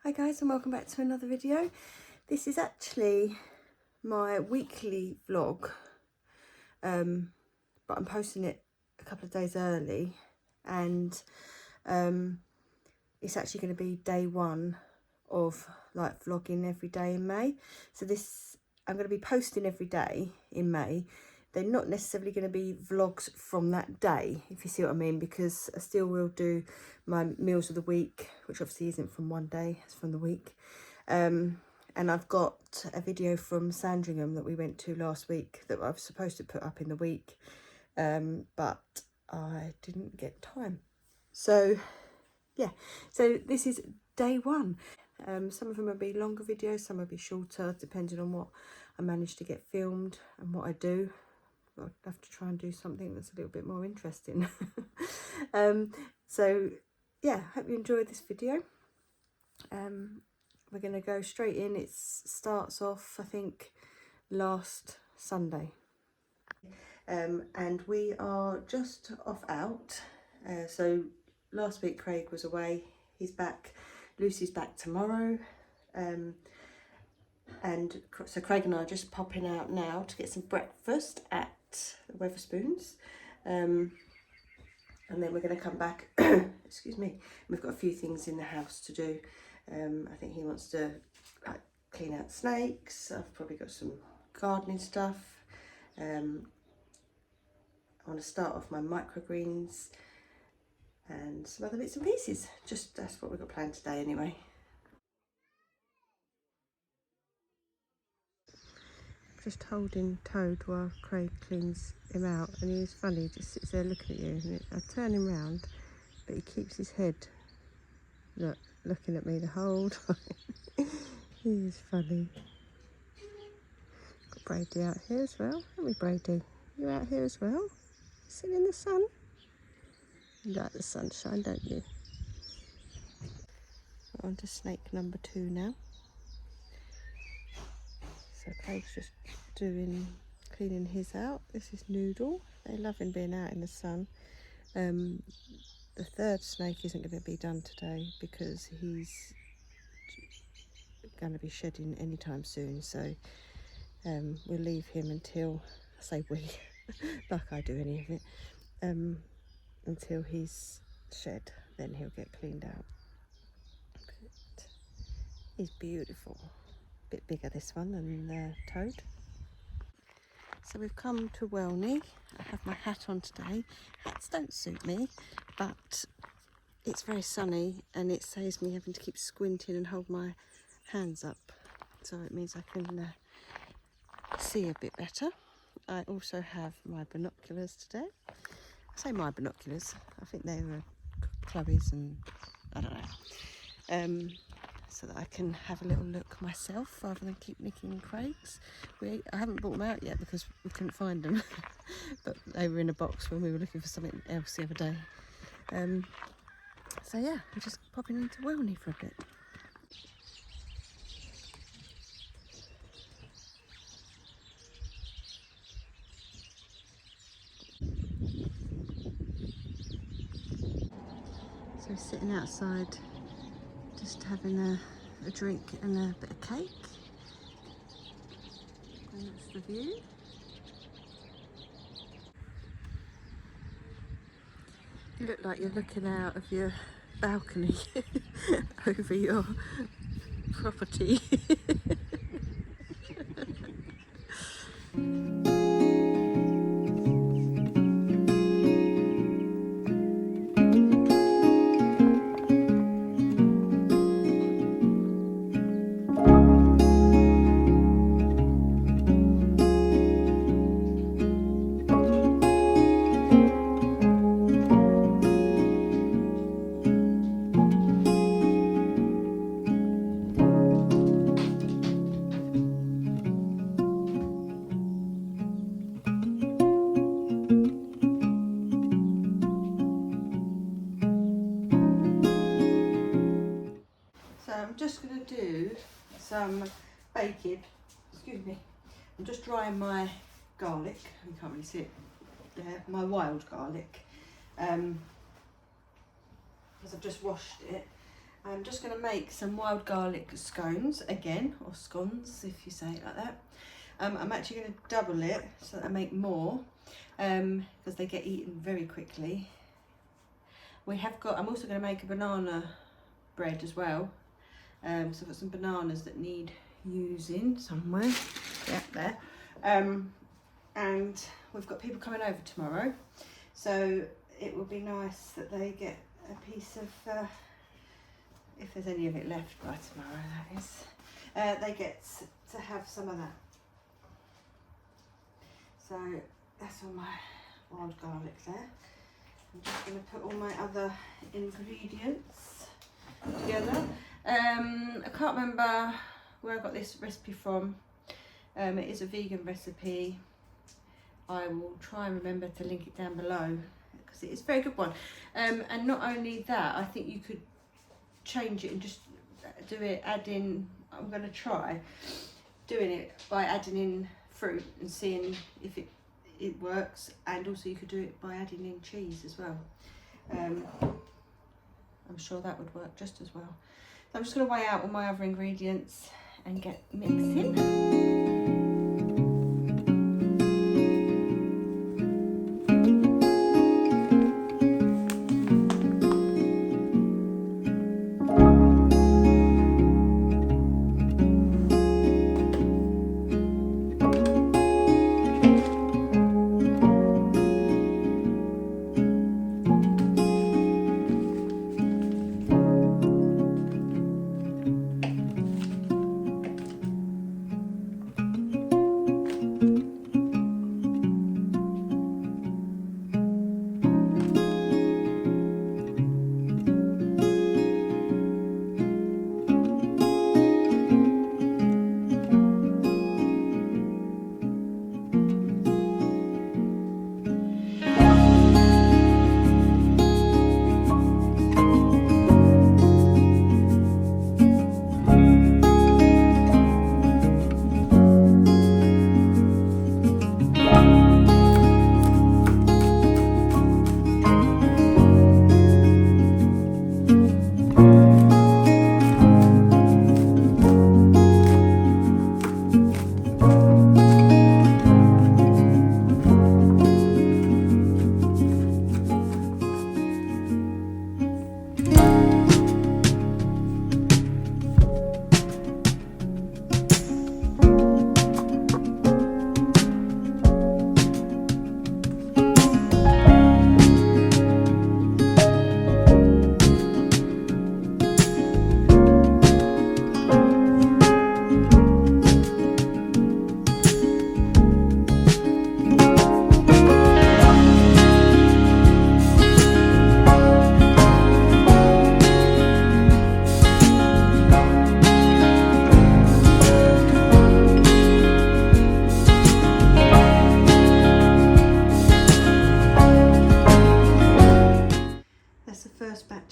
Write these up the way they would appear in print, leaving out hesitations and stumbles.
Hi guys, and welcome back to another video. This is actually my weekly vlog, but I'm posting it a couple of days early, and it's actually going to be day one of like vlogging every day in May. So I'm going to be posting every day in May. They're not necessarily going to be vlogs from that day, if you see what I mean, because I still will do my meals of the week, which obviously isn't from one day, it's from the week. And I've got a video from Sandringham that we went to last week that I was supposed to put up in the week, but I didn't get time. So yeah, so this is day one. Some of them will be longer videos, some will be shorter, depending on what I manage to get filmed and what I do. I'll have to try and do something that's a little bit more interesting. So yeah, hope you enjoyed this video. We're going to go straight in. It starts off, I think, last Sunday. And we are just off out. So last week Craig was away, he's back. Lucy's back tomorrow. And so Craig and I are just popping out now to get some breakfast at the Weatherspoons, and then we're going to come back. Excuse me. We've got a few things in the house to do. I think he wants to like clean out snakes. I've probably got some gardening stuff. I want to start off my microgreens and some other bits and pieces. Just that's what we've got planned today anyway. Just holding Toad while Craig cleans him out, and he's funny, he just sits there looking at you, and I turn him round but he keeps his head looking at me the whole time. He's funny. Got Brady out here as well, haven't we, Brady? You out here as well, sitting in the sun? You like the sunshine, don't you? We're on to snake number 2 now. So Craig's just cleaning his out. This is Noodle. They're loving being out in the sun. The third snake isn't going to be done today because he's going to be shedding anytime soon. So we'll leave him until, I say we, like I do any of it, until he's shed. Then he'll get cleaned out. But he's beautiful. Bit bigger this one than the Toad. So we've come to Welney. I have my hat on today. Hats don't suit me, but it's very sunny and it saves me having to keep squinting and hold my hands up. So it means I can see a bit better. I also have my binoculars today. I say my binoculars, I think they were Chloe's and I don't know. So that I can have a little look myself rather than keep nicking Craig's. I haven't brought them out yet because we couldn't find them, but they were in a box when we were looking for something else the other day. So yeah, I'm just popping into Welney for a bit. So sitting outside, just having a drink and a bit of cake. And that's the view. You look like you're looking out of your balcony over your property. I'm just going to do some baking. Excuse me. I'm just drying my garlic. You can't really see it there. My wild garlic. Because I've just washed it. I'm just going to make some wild garlic scones again, or scones if you say it like that. I'm actually going to double it so that I make more, because they get eaten very quickly. I'm also going to make a banana bread as well. So I've got some bananas that need using somewhere. Yeah, there. And we've got people coming over tomorrow, so it will be nice that they get a piece of, if there's any of it left by tomorrow, that is. They get to have some of that. So that's all my wild garlic there. I'm just going to put all my other ingredients together. I can't remember where I got this recipe from. It is a vegan recipe. I will try and remember to link it down below because it is a very good one. And not only that, I think you could change it and just do it, add in, I'm going to try doing it by adding in fruit and seeing if it works, and also you could do it by adding in cheese as well. I'm sure that would work just as well. So I'm just going to weigh out all my other ingredients and get mixing.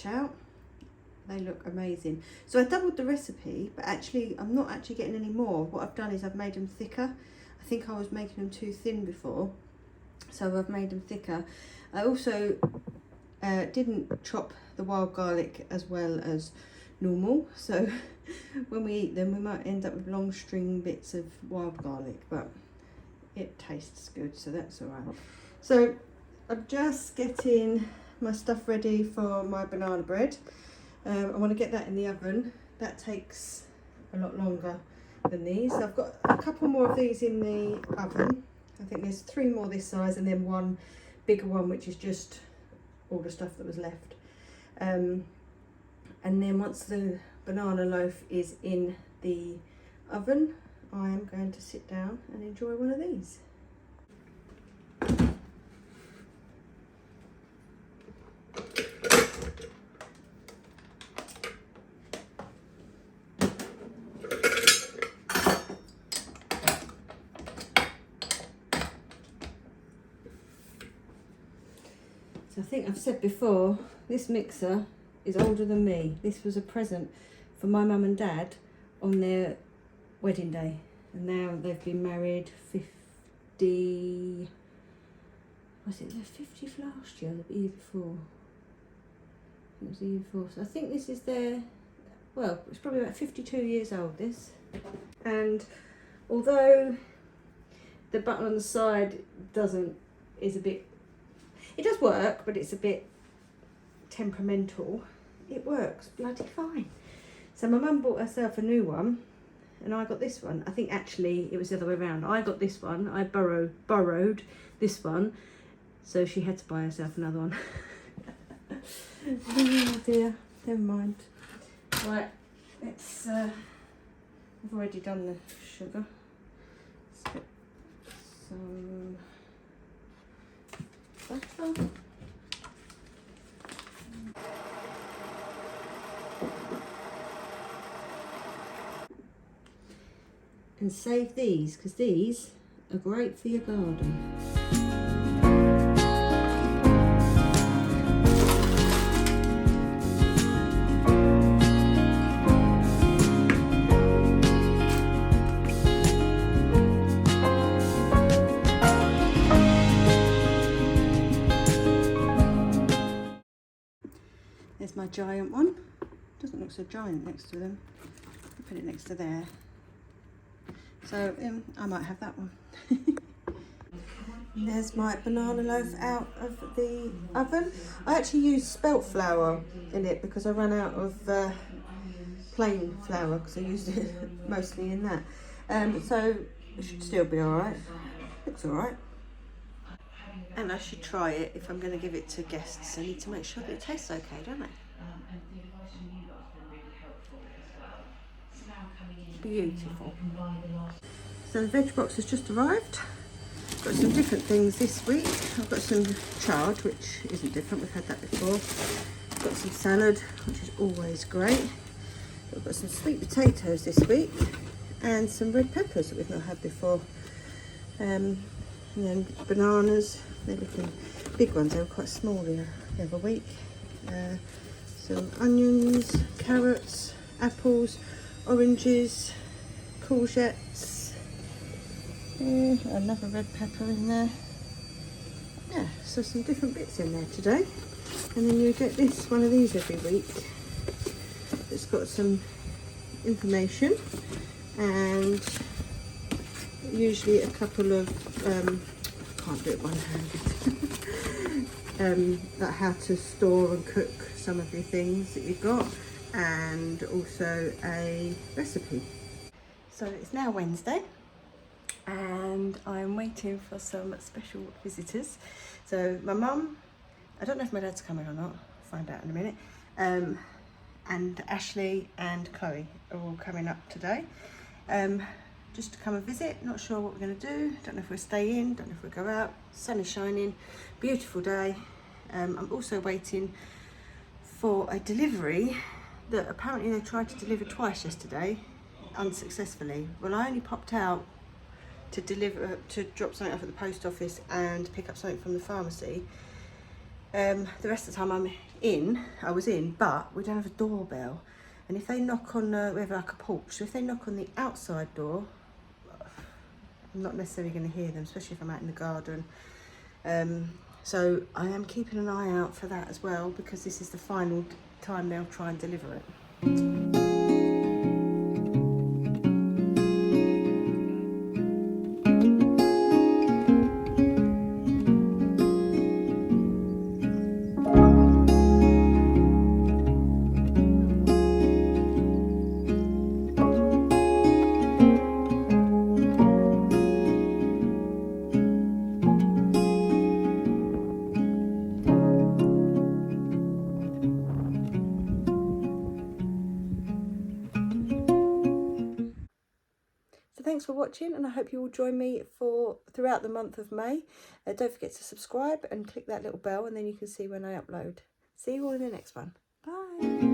Out. They look amazing. So I doubled the recipe, but actually I'm not actually getting any more. What I've done is I've made them thicker. I think I was making them too thin before, so I've made them thicker. I also didn't chop the wild garlic as well as normal, so when we eat them we might end up with long string bits of wild garlic, but it tastes good, so that's all right. So I'm just getting my stuff ready for my banana bread. I want to get that in the oven. That takes a lot longer than these. So I've got a couple more of these in the oven. I think there's 3 more this size and then one bigger one which is just all the stuff that was left. And then once the banana loaf is in the oven, I am going to sit down and enjoy one of these. So I think I've said before, this mixer is older than me. This was a present for my mum and dad on their wedding day. And now they've been married 50, was it their 50th last year or the year before? It was the year before. So I think this is their well, it's probably about 52 years old, this. And although the button on the side is a bit, it does work, but it's a bit temperamental, it works bloody fine. So my mum bought herself a new one and I got this one. I think actually it was the other way around. I got this one, I borrowed this one, so she had to buy herself another one. Oh dear, never mind. Right, let's, I've already done the sugar. Let's get some butter. And save these, because these are great for your garden. There's my giant one. Doesn't look so giant next to them. I'll put it next to there. So I might have that one. There's my banana loaf out of the oven. I actually used spelt flour in it because I ran out of plain flour because I used it mostly in that. So it should still be alright. Looks alright. And I should try it if I'm going to give it to guests. I need to make sure that it tastes okay, don't I? Beautiful. So the veg box has just arrived. Got some different things this week. I've got some chard, which isn't different, we've had that before. Got some salad, which is always great. I've got some sweet potatoes this week and some red peppers that we've not had before. And then bananas, they're looking big ones, they were quite small the other week. Some onions, carrots, apples, oranges, courgettes, another red pepper in there. Yeah, so some different bits in there today. And then you get this, one of these every week. It's got some information and usually a couple of, I can't do it one-handed, like how to store and cook some of your things that you've got, and also a recipe. So it's now Wednesday and I'm waiting for some special visitors. So my mum, I don't know if my dad's coming or not, I'll find out in a minute, and Ashley and Chloe are all coming up today, just to come and visit. Not sure what we're going to do, don't know if we'll stay in, don't know if we'll go out. Sun is shining, beautiful day. I'm also waiting for a delivery that apparently they tried to deliver twice yesterday, unsuccessfully. Well, I only popped out to drop something off at the post office and pick up something from the pharmacy. The rest of the time I was in, but we don't have a doorbell. And if they knock on, we have like a porch, so if they knock on the outside door, I'm not necessarily going to hear them, especially if I'm out in the garden. So I am keeping an eye out for that as well, because this is the final time they'll try and deliver it. Thanks for watching, and I hope you will join me throughout the month of May. Don't forget to subscribe and click that little bell, and then you can see when I upload. See you all in the next one. Bye.